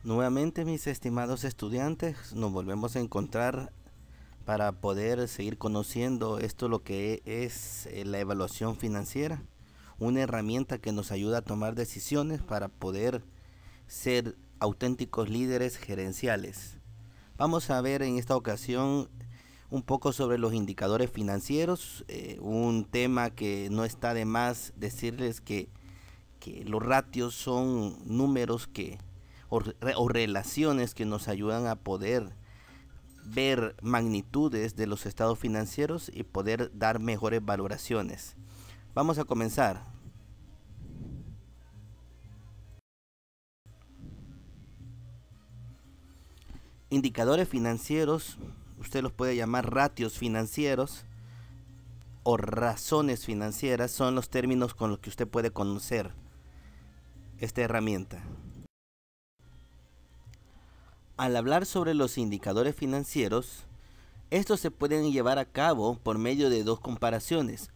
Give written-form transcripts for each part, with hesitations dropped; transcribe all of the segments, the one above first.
Nuevamente, mis estimados estudiantes, nos volvemos a encontrar para poder seguir conociendo esto lo que es la evaluación financiera, una herramienta que nos ayuda a tomar decisiones para poder ser auténticos líderes gerenciales. Vamos a ver en esta ocasión un poco sobre los indicadores financieros, un tema que no está de más decirles que los ratios son números o relaciones que nos ayudan a poder ver magnitudes de los estados financieros y poder dar mejores valoraciones. Vamos a comenzar. Indicadores financieros, usted los puede llamar ratios financieros o razones financieras, son los términos con los que usted puede conocer esta herramienta. Al hablar sobre los indicadores financieros, estos se pueden llevar a cabo por medio de dos comparaciones.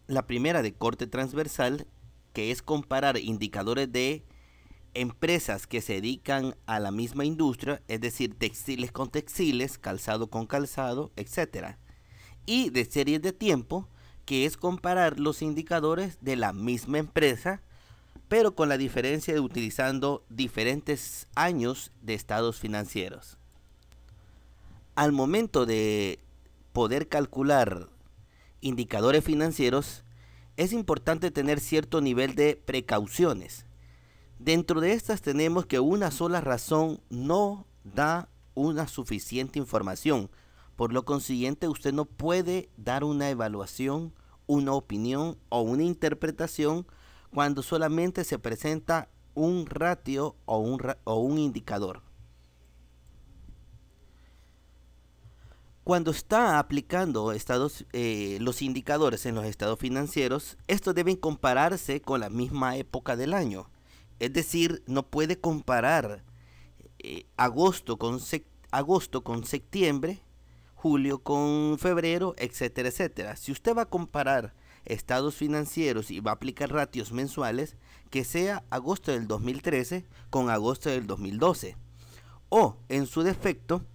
La primera de corte transversal, que es comparar indicadores de empresas que se dedican a la misma industria, es decir, textiles con textiles, calzado con calzado, etc. Y de series de tiempo, que es comparar los indicadores de la misma empresa, pero con la diferencia de utilizando diferentes años de estados financieros. Al momento de poder calcular indicadores financieros, es importante tener cierto nivel de precauciones. Dentro de estas tenemos que una sola razón no da una suficiente información. Por lo consiguiente, usted no puede dar una evaluación, una opinión o una interpretación cuando solamente se presenta un ratio o un indicador. Cuando está aplicando los indicadores en los estados financieros, estos deben compararse con la misma época del año. Es decir, no puede comparar agosto con septiembre, julio con febrero, etcétera, etcétera. Si usted va a comparar estados financieros y va a aplicar ratios mensuales, que sea agosto del 2013 con agosto del 2012. O, en su defecto,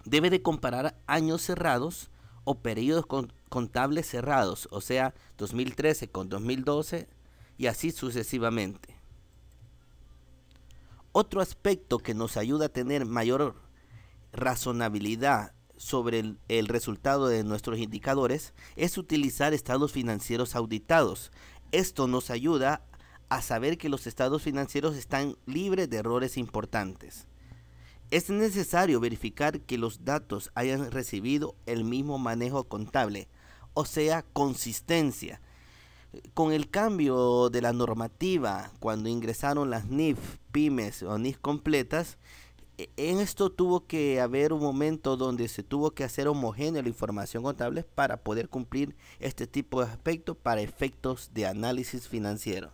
debe de comparar años cerrados o periodos contables cerrados, o sea, 2013 con 2012 y así sucesivamente. Otro aspecto que nos ayuda a tener mayor razonabilidad sobre el resultado de nuestros indicadores es utilizar estados financieros auditados. Esto nos ayuda a saber que los estados financieros están libres de errores importantes. Es necesario verificar que los datos hayan recibido el mismo manejo contable, o sea, consistencia. Con el cambio de la normativa, cuando ingresaron las NIF, pymes o NIF completas, en esto tuvo que haber un momento donde se tuvo que hacer homogénea la información contable para poder cumplir este tipo de aspectos para efectos de análisis financiero.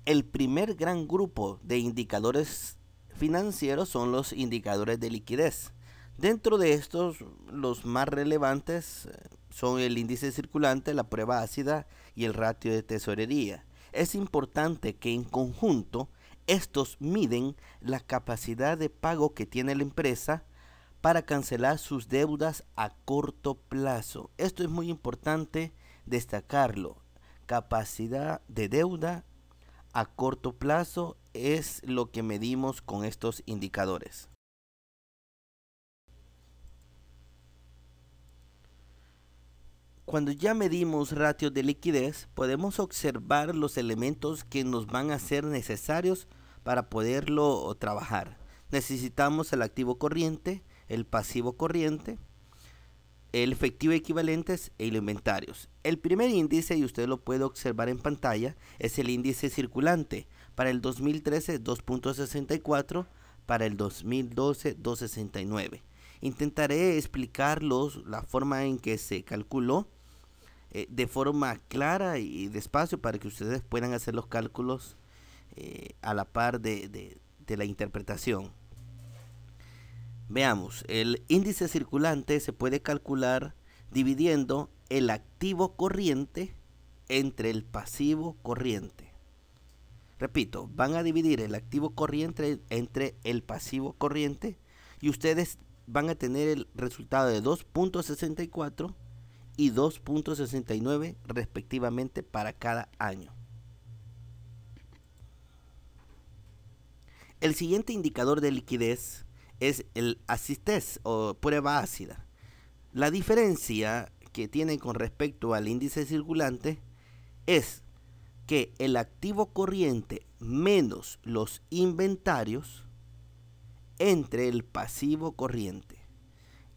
El primer gran grupo de indicadores financieros son los indicadores de liquidez. Dentro de estos, los más relevantes son el índice circulante, la prueba ácida y el ratio de tesorería. Es importante que en conjunto estos miden la capacidad de pago que tiene la empresa para cancelar sus deudas a corto plazo. Esto es muy importante destacarlo. Capacidad de deuda a corto plazo es lo que medimos con estos indicadores. Cuando ya medimos ratios de liquidez, podemos observar los elementos que nos van a ser necesarios para poderlo trabajar. Necesitamos el activo corriente, el pasivo corriente, el efectivo equivalentes e los inventarios. El primer índice, y usted lo puede observar en pantalla, es el índice circulante. Para el 2013 2.64, para el 2012 2.69. Intentaré explicarlos la forma en que se calculó de forma clara y despacio para que ustedes puedan hacer los cálculos a la par de la interpretación. Veamos, el índice circulante se puede calcular dividiendo el activo corriente entre el pasivo corriente. Repito, van a dividir el activo corriente entre el pasivo corriente y ustedes van a tener el resultado de 2.64 y 2.69 respectivamente para cada año. El siguiente indicador de liquidez es el acid test o prueba ácida. La diferencia que tiene con respecto al índice circulante es que el activo corriente menos los inventarios entre el pasivo corriente.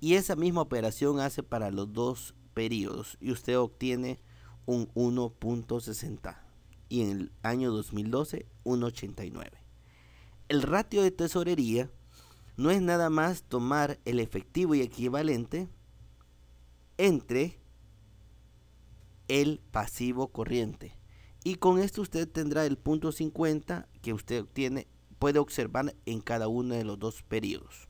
Y esa misma operación hace para los dos periodos y usted obtiene un 1.60 y en el año 2012 1.89. El ratio de tesorería no es nada más tomar el efectivo y equivalente entre el pasivo corriente. Y con esto usted tendrá el 0.50 que usted puede observar en cada uno de los dos periodos.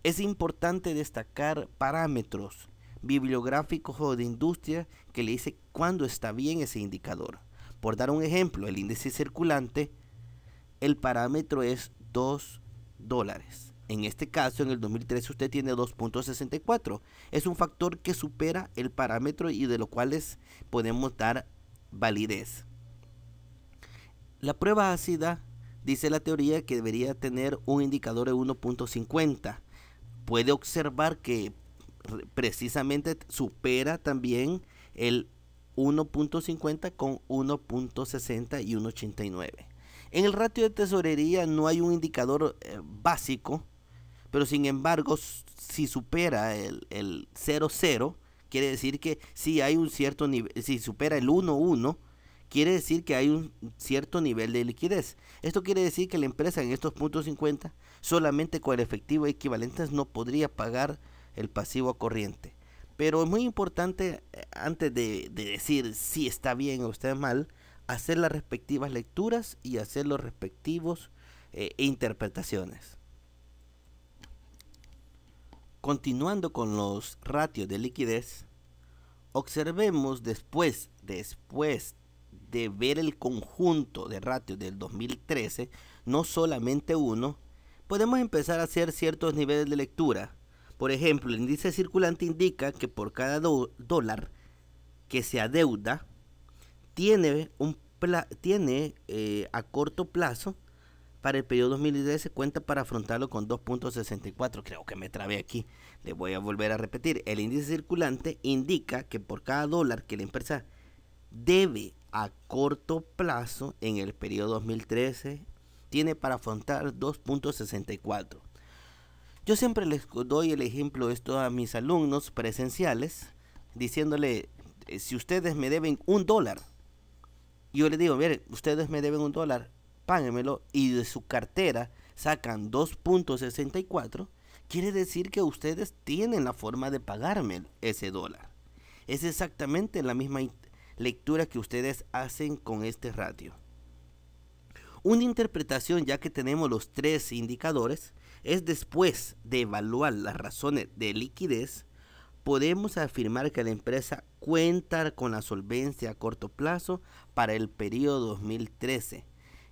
Es importante destacar parámetros bibliográficos o de industria que le dice cuándo está bien ese indicador. Por dar un ejemplo, el índice circulante, el parámetro es $2. En este caso, en el 2013 usted tiene 2.64. Es un factor que supera el parámetro y de lo cual podemos dar validez. La prueba ácida dice la teoría que debería tener un indicador de 1.50. Puede observar que precisamente supera también el 1.50 con 1.60 y 1.89. En el ratio de tesorería no hay un indicador básico, pero sin embargo, si supera el 0.0, quiere decir que si hay un cierto nivel, si supera el 1.1, quiere decir que hay un cierto nivel de liquidez. Esto quiere decir que la empresa en estos puntos 50 solamente con el efectivo equivalente no podría pagar el pasivo corriente. Pero es muy importante, antes de decir si está bien o está mal, hacer las respectivas lecturas y hacer los respectivos interpretaciones. Continuando con los ratios de liquidez, observemos después de ver el conjunto de ratios del 2013, no solamente uno, podemos empezar a hacer ciertos niveles de lectura. Por ejemplo, el índice circulante indica que por cada dólar que se adeuda, tiene a corto plazo para el periodo 2013 cuenta para afrontarlo con 2.64. Creo que me trabé aquí. Le voy a volver a repetir. El índice circulante indica que por cada dólar que la empresa debe a corto plazo en el periodo 2013 tiene para afrontar 2.64. Yo siempre les doy el ejemplo de esto a mis alumnos presenciales, diciéndole, si ustedes me deben $1, yo les digo, miren, ustedes me deben $1, páguenmelo, y de su cartera sacan 2.64, quiere decir que ustedes tienen la forma de pagarme ese dólar. Es exactamente la misma lectura que ustedes hacen con este ratio. Una interpretación, ya que tenemos los tres indicadores, es después de evaluar las razones de liquidez, podemos afirmar que la empresa cuenta con la solvencia a corto plazo para el periodo 2013.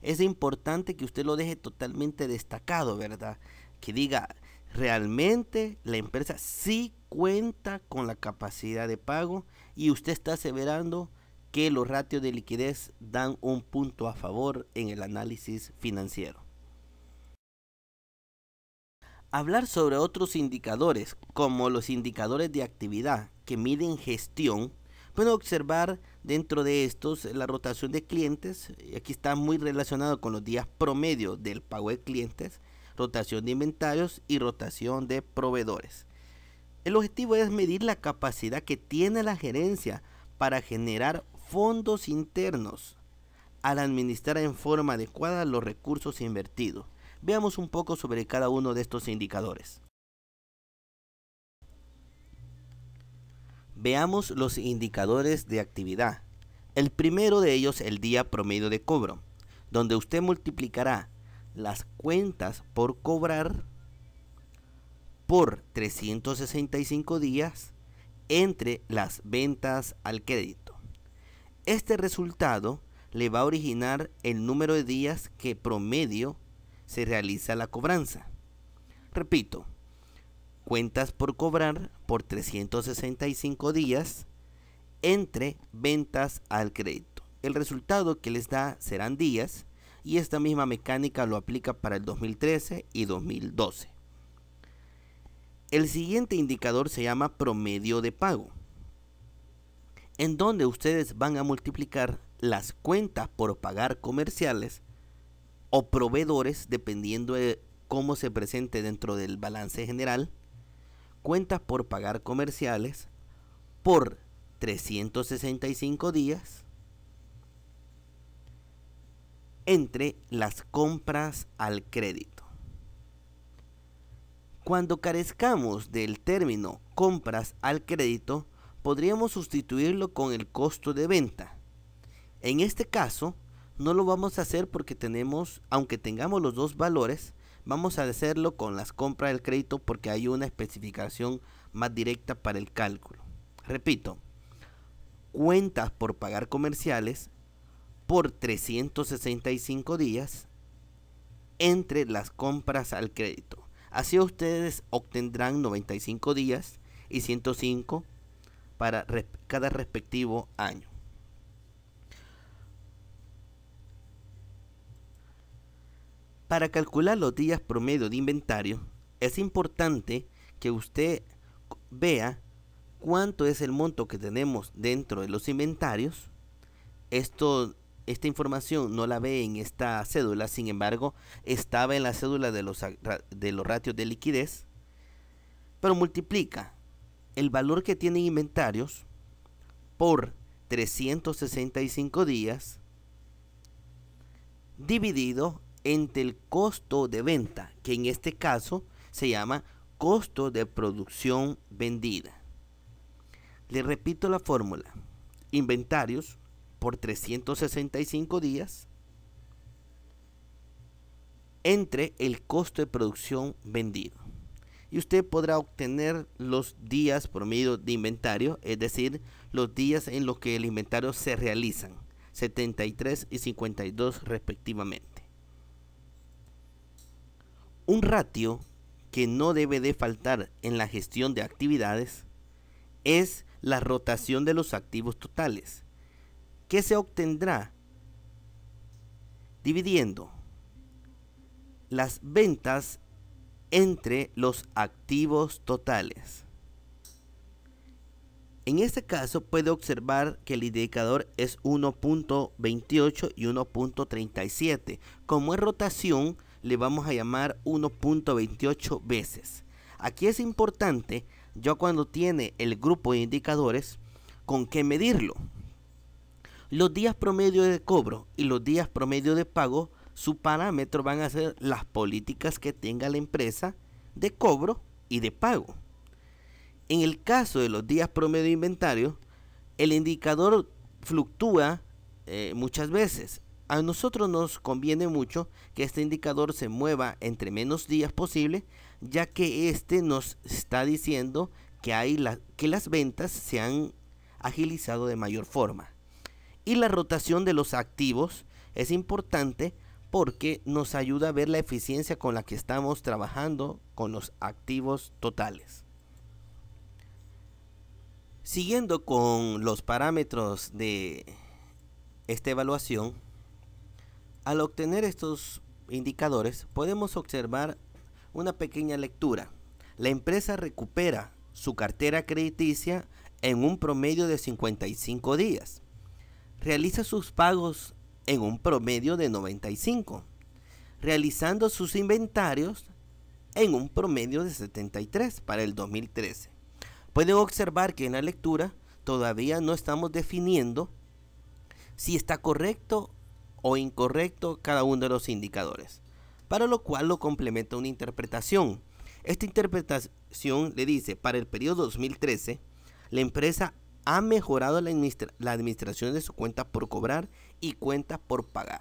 Es importante que usted lo deje totalmente destacado, ¿verdad? Que diga, realmente la empresa sí cuenta con la capacidad de pago y usted está aseverando que los ratios de liquidez dan un punto a favor en el análisis financiero. Hablar sobre otros indicadores, como los indicadores de actividad que miden gestión, pueden observar dentro de estos la rotación de clientes. Aquí está muy relacionado con los días promedio del pago de clientes, rotación de inventarios y rotación de proveedores. El objetivo es medir la capacidad que tiene la gerencia para generar fondos internos al administrar en forma adecuada los recursos invertidos. Veamos un poco sobre cada uno de estos indicadores. Veamos los indicadores de actividad. El primero de ellos, el día promedio de cobro, donde usted multiplicará las cuentas por cobrar por 365 días entre las ventas al crédito. Este resultado le va a originar el número de días que promedio se realiza la cobranza. Repito, cuentas por cobrar por 365 días entre ventas al crédito. El resultado que les da serán días y esta misma mecánica lo aplica para el 2013 y 2012. El siguiente indicador se llama promedio de pago, en donde ustedes van a multiplicar las cuentas por pagar comerciales o proveedores, dependiendo de cómo se presente dentro del balance general, cuentas por pagar comerciales por 365 días entre las compras al crédito. Cuando carezcamos del término compras al crédito, podríamos sustituirlo con el costo de venta. En este caso, no lo vamos a hacer porque aunque tengamos los dos valores, vamos a hacerlo con las compras del crédito porque hay una especificación más directa para el cálculo. Repito, cuentas por pagar comerciales por 365 días entre las compras al crédito. Así ustedes obtendrán 95 días y 105 para cada respectivo año. Para calcular los días promedio de inventario, es importante que usted vea cuánto es el monto que tenemos dentro de los inventarios. Esta información no la ve en esta cédula, sin embargo, estaba en la cédula de los ratios de liquidez, pero multiplica el valor que tienen inventarios por 365 días dividido entre el costo de venta, que en este caso se llama costo de producción vendida. Le repito la fórmula: inventarios por 365 días entre el costo de producción vendido. Y usted podrá obtener los días promedio de inventario, es decir, los días en los que el inventario se realizan, 73 y 52 respectivamente. Un ratio que no debe de faltar en la gestión de actividades es la rotación de los activos totales, que se obtendrá dividiendo las ventas entre los activos totales. En este caso puede observar que el indicador es 1.28 y 1.37. Como es rotación, le vamos a llamar 1.28 veces. Aquí es importante, ya cuando tiene el grupo de indicadores, con qué medirlo. Los días promedio de cobro y los días promedio de pago, su parámetro van a ser las políticas que tenga la empresa de cobro y de pago. En el caso de los días promedio de inventario, el indicador fluctúa muchas veces. A nosotros nos conviene mucho que este indicador se mueva entre menos días posible, ya que este nos está diciendo que las ventas se han agilizado de mayor forma. Y la rotación de los activos es importante porque nos ayuda a ver la eficiencia con la que estamos trabajando con los activos totales. Siguiendo con los parámetros de esta evaluación, al obtener estos indicadores podemos observar una pequeña lectura. La empresa recupera su cartera crediticia en un promedio de 55 días. Realiza sus pagos en un promedio de 95, realizando sus inventarios en un promedio de 73 para el 2013. Pueden observar que en la lectura todavía no estamos definiendo si está correcto o incorrecto cada uno de los indicadores, para lo cual lo complementa una interpretación. Esta interpretación le dice: para el periodo 2013, la empresa ha mejorado la administración de su cuenta por cobrar y cuenta por pagar.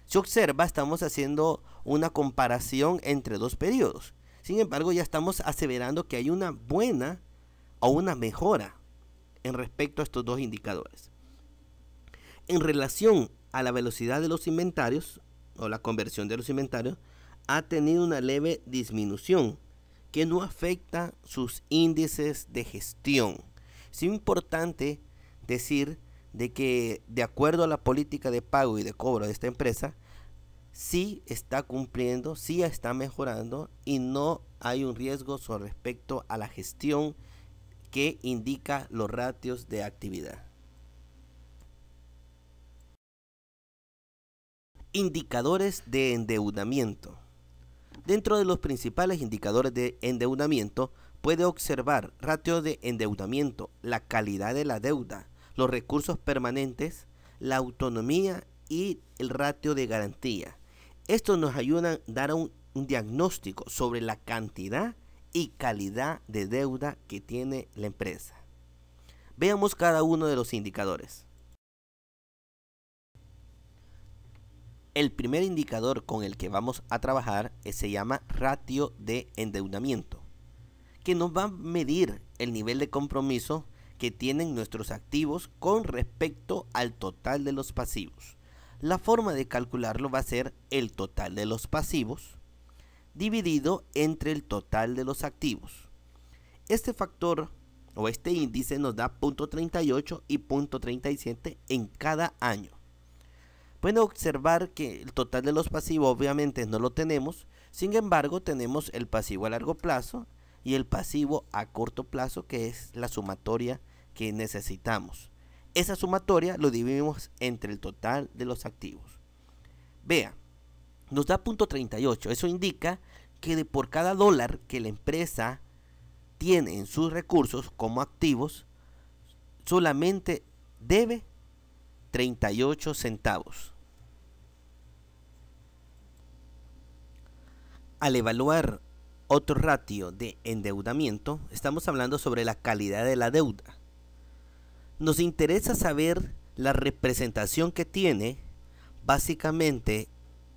Si observa, estamos haciendo una comparación entre dos periodos. Sin embargo, ya estamos aseverando que hay una buena o una mejora en respecto a estos dos indicadores. En relación a la velocidad de los inventarios o la conversión de los inventarios, ha tenido una leve disminución que no afecta sus índices de gestión. Es importante decir de que, de acuerdo a la política de pago y de cobro de esta empresa, sí está cumpliendo, sí está mejorando y no hay un riesgo con respecto a la gestión que indica los ratios de actividad. Indicadores de endeudamiento. Dentro de los principales indicadores de endeudamiento puede observar ratio de endeudamiento, la calidad de la deuda, los recursos permanentes, la autonomía y el ratio de garantía. Esto nos ayuda a dar un diagnóstico sobre la cantidad y calidad de deuda que tiene la empresa. Veamos cada uno de los indicadores. El primer indicador con el que vamos a trabajar se llama ratio de endeudamiento, que nos va a medir el nivel de compromiso que tienen nuestros activos con respecto al total de los pasivos. La forma de calcularlo va a ser el total de los pasivos dividido entre el total de los activos. Este factor o este índice nos da 0.38 y 0.37 en cada año. Pueden observar que el total de los pasivos obviamente no lo tenemos, sin embargo tenemos el pasivo a largo plazo y el pasivo a corto plazo, que es la sumatoria que necesitamos. Esa sumatoria lo dividimos entre el total de los activos. Vea, nos da 0.38, eso indica que por cada dólar que la empresa tiene en sus recursos como activos, solamente debe 38 centavos. Al evaluar otro ratio de endeudamiento, estamos hablando sobre la calidad de la deuda. Nos interesa saber la representación que tiene básicamente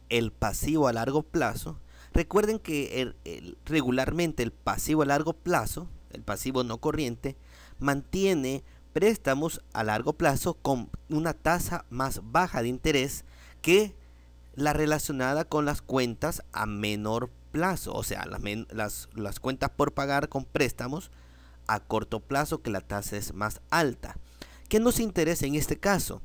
el pasivo a largo plazo. Recuerden que regularmente el pasivo a largo plazo, el pasivo no corriente, mantiene préstamos a largo plazo con una tasa más baja de interés que la relacionada con las cuentas a menor plazo, o sea, las cuentas por pagar con préstamos a corto plazo, que la tasa es más alta. ¿Qué nos interesa en este caso?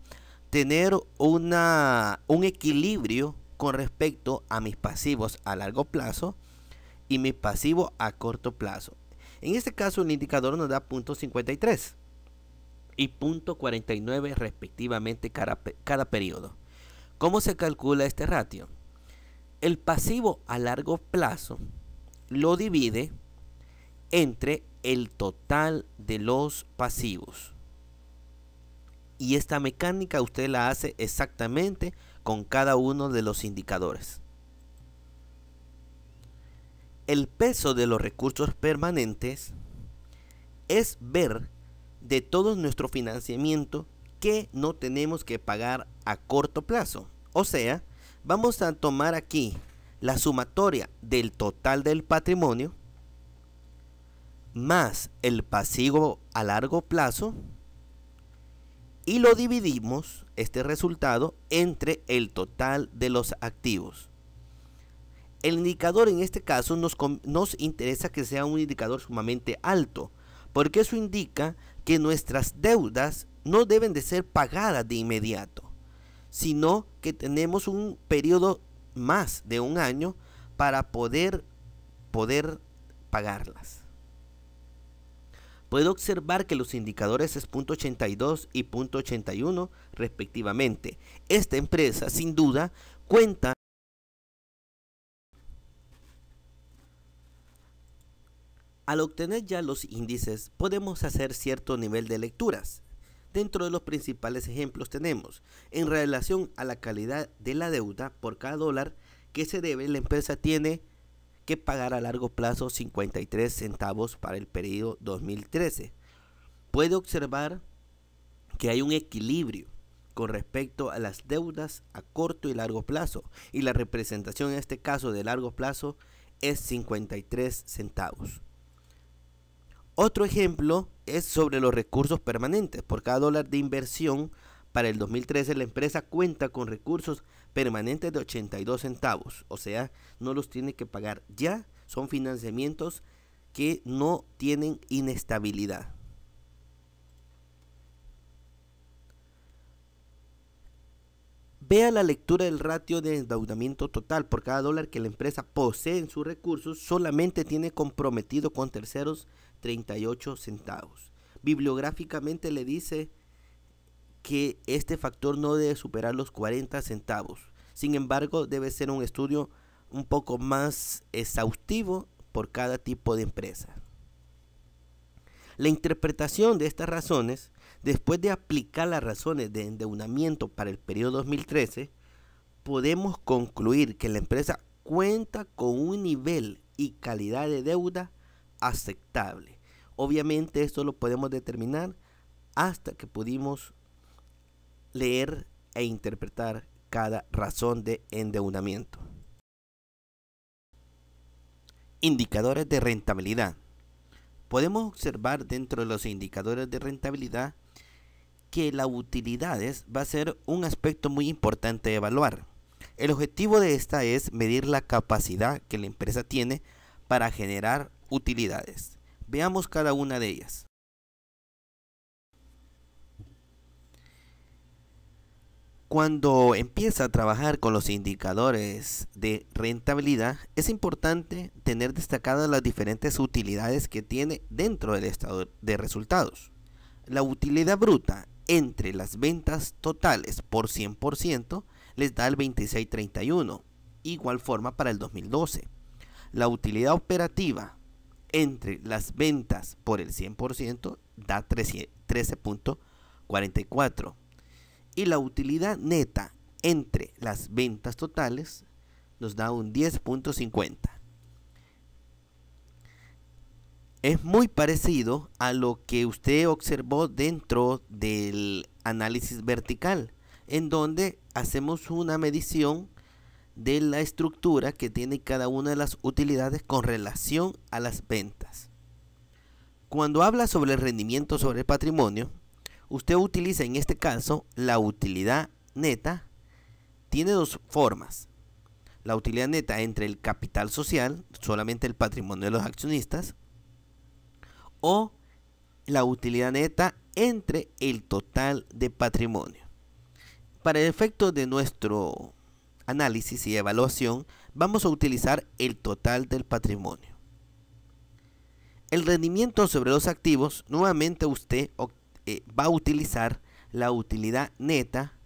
Tener un equilibrio con respecto a mis pasivos a largo plazo y mi pasivo a corto plazo. En este caso el indicador nos da 0.53 y 0.49 respectivamente cada periodo. ¿Cómo se calcula este ratio? El pasivo a largo plazo lo divide entre el total de los pasivos. Y esta mecánica usted la hace exactamente con cada uno de los indicadores. El peso de los recursos permanentes es ver de todo nuestro financiamiento que no tenemos que pagar a corto plazo. O sea, vamos a tomar aquí la sumatoria del total del patrimonio más el pasivo a largo plazo y lo dividimos, este resultado, entre el total de los activos. El indicador en este caso nos interesa que sea un indicador sumamente alto, porque eso indica que nuestras deudas no deben de ser pagadas de inmediato, sino que tenemos un periodo más de un año para poder pagarlas. Puedo observar que los indicadores es 0.82 y 0.81 respectivamente. Esta empresa sin duda cuenta al obtener ya los índices podemos hacer cierto nivel de lecturas. Dentro de los principales ejemplos tenemos, en relación a la calidad de la deuda por cada dólar que se debe, la empresa tiene que pagar a largo plazo 53 centavos para el periodo 2013. Puede observar que hay un equilibrio con respecto a las deudas a corto y largo plazo, y la representación en este caso de largo plazo es 53 centavos. Otro ejemplo es sobre los recursos permanentes. Por cada dólar de inversión para el 2013 la empresa cuenta con recursos permanentes de 82 centavos, o sea, no los tiene que pagar ya, son financiamientos que no tienen inestabilidad. Vea la lectura del ratio de endeudamiento total. Por cada dólar que la empresa posee en sus recursos, solamente tiene comprometido con terceros 38 centavos. Bibliográficamente le dice que este factor no debe superar los 40 centavos. Sin embargo, debe ser un estudio un poco más exhaustivo por cada tipo de empresa. La interpretación de estas razones, después de aplicar las razones de endeudamiento para el periodo 2013, podemos concluir que la empresa cuenta con un nivel y calidad de deuda aceptable. Obviamente esto lo podemos determinar hasta que pudimos leer e interpretar cada razón de endeudamiento. Indicadores de rentabilidad. Podemos observar dentro de los indicadores de rentabilidad que la utilidades va a ser un aspecto muy importante de evaluar. El objetivo de esta es medir la capacidad que la empresa tiene para generar utilidades. Veamos cada una de ellas. Cuando empieza a trabajar con los indicadores de rentabilidad, es importante tener destacadas las diferentes utilidades que tiene dentro del estado de resultados. La utilidad bruta entre las ventas totales por 100% les da el 26.31, igual forma para el 2012. La utilidad operativa entre las ventas por el 100% da 13.44. Y la utilidad neta entre las ventas totales nos da un 10.50. Es muy parecido a lo que usted observó dentro del análisis vertical, en donde hacemos una medición de la estructura que tiene cada una de las utilidades con relación a las ventas. Cuando habla sobre el rendimiento sobre el patrimonio, usted utiliza en este caso la utilidad neta. Tiene dos formas: la utilidad neta entre el capital social, solamente el patrimonio de los accionistas, o la utilidad neta entre el total de patrimonio. Para el efecto de nuestro análisis y evaluación, vamos a utilizar el total del patrimonio. El rendimiento sobre los activos, nuevamente usted va a utilizar la utilidad neta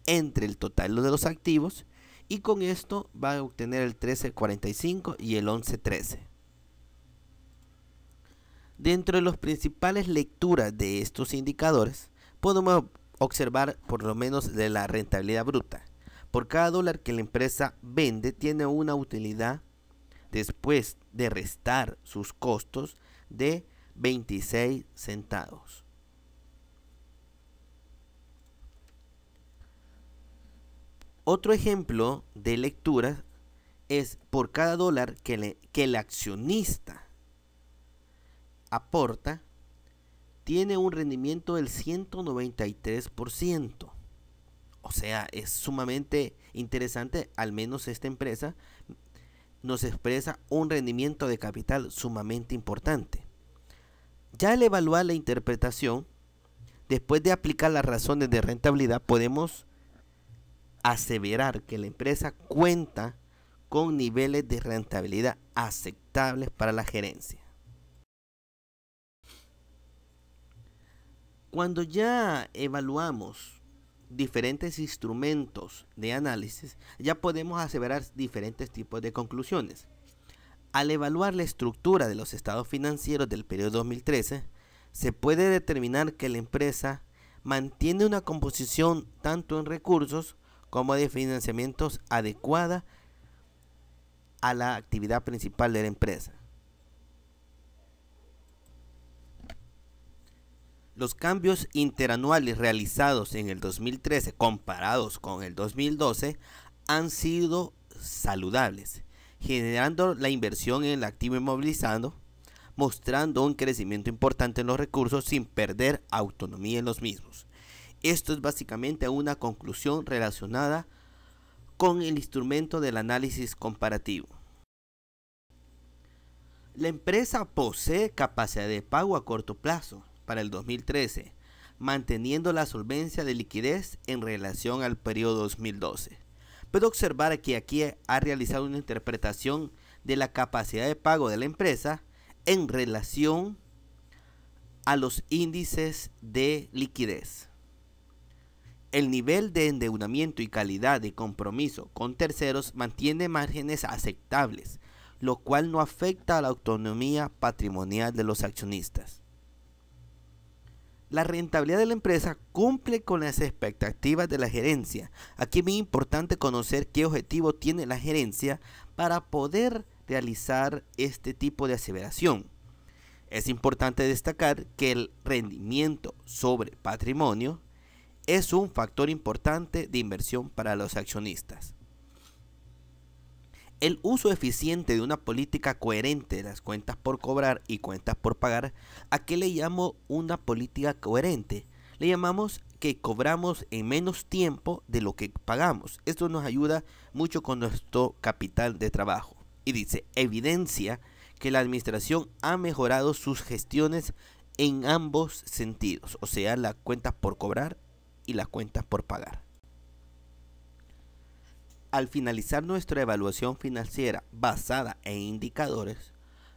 entre el total de los activos, y con esto va a obtener el 13.45 y el 11.13. Dentro de las principales lecturas de estos indicadores podemos observar por lo menos de la rentabilidad bruta. Por cada dólar que la empresa vende tiene una utilidad después de restar sus costos de 26 centavos. Otro ejemplo de lectura es por cada dólar que el accionista aporta, tiene un rendimiento del 193%. O sea, es sumamente interesante. Al menos esta empresa nos expresa un rendimiento de capital sumamente importante. Ya al evaluar la interpretación, después de aplicar las razones de rentabilidad, podemos aseverar que la empresa cuenta con niveles de rentabilidad aceptables para la gerencia. Cuando ya evaluamos diferentes instrumentos de análisis, ya podemos aseverar diferentes tipos de conclusiones. Al evaluar la estructura de los estados financieros del periodo 2013, se puede determinar que la empresa mantiene una composición tanto en recursos como de financiamientos adecuada a la actividad principal de la empresa. Los cambios interanuales realizados en el 2013 comparados con el 2012 han sido saludables, generando la inversión en el activo inmovilizado, mostrando un crecimiento importante en los recursos sin perder autonomía en los mismos. Esto es básicamente una conclusión relacionada con el instrumento del análisis comparativo. La empresa posee capacidad de pago a corto plazo para el 2013, manteniendo la solvencia de liquidez en relación al periodo 2012. Puedo observar que aquí ha realizado una interpretación de la capacidad de pago de la empresa en relación a los índices de liquidez. El nivel de endeudamiento y calidad de compromiso con terceros mantiene márgenes aceptables, lo cual no afecta a la autonomía patrimonial de los accionistas. La rentabilidad de la empresa cumple con las expectativas de la gerencia. Aquí es muy importante conocer qué objetivo tiene la gerencia para poder realizar este tipo de aseveración. Es importante destacar que el rendimiento sobre patrimonio es un factor importante de inversión para los accionistas. El uso eficiente de una política coherente de las cuentas por cobrar y cuentas por pagar, ¿a qué le llamo una política coherente? Le llamamos que cobramos en menos tiempo de lo que pagamos. Esto nos ayuda mucho con nuestro capital de trabajo. Y dice, evidencia que la administración ha mejorado sus gestiones en ambos sentidos, o sea, las cuentas por cobrar y las cuentas por pagar. Al finalizar nuestra evaluación financiera basada en indicadores,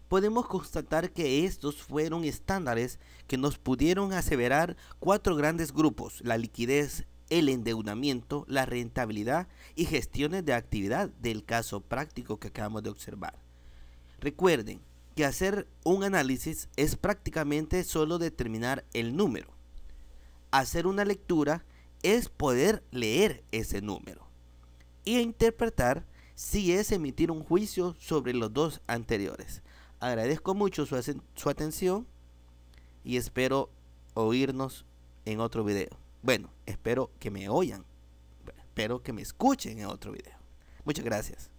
podemos constatar que estos fueron estándares que nos pudieron aseverar 4 grandes grupos: la liquidez, el endeudamiento, la rentabilidad y gestiones de actividad del caso práctico que acabamos de observar. Recuerden que hacer un análisis es prácticamente solo determinar el número. Hacer una lectura es poder leer ese número y interpretar si es emitir un juicio sobre los dos anteriores. Agradezco mucho su atención y espero oírnos en otro video. Bueno, espero que me oigan, espero que me escuchen en otro video. Muchas gracias.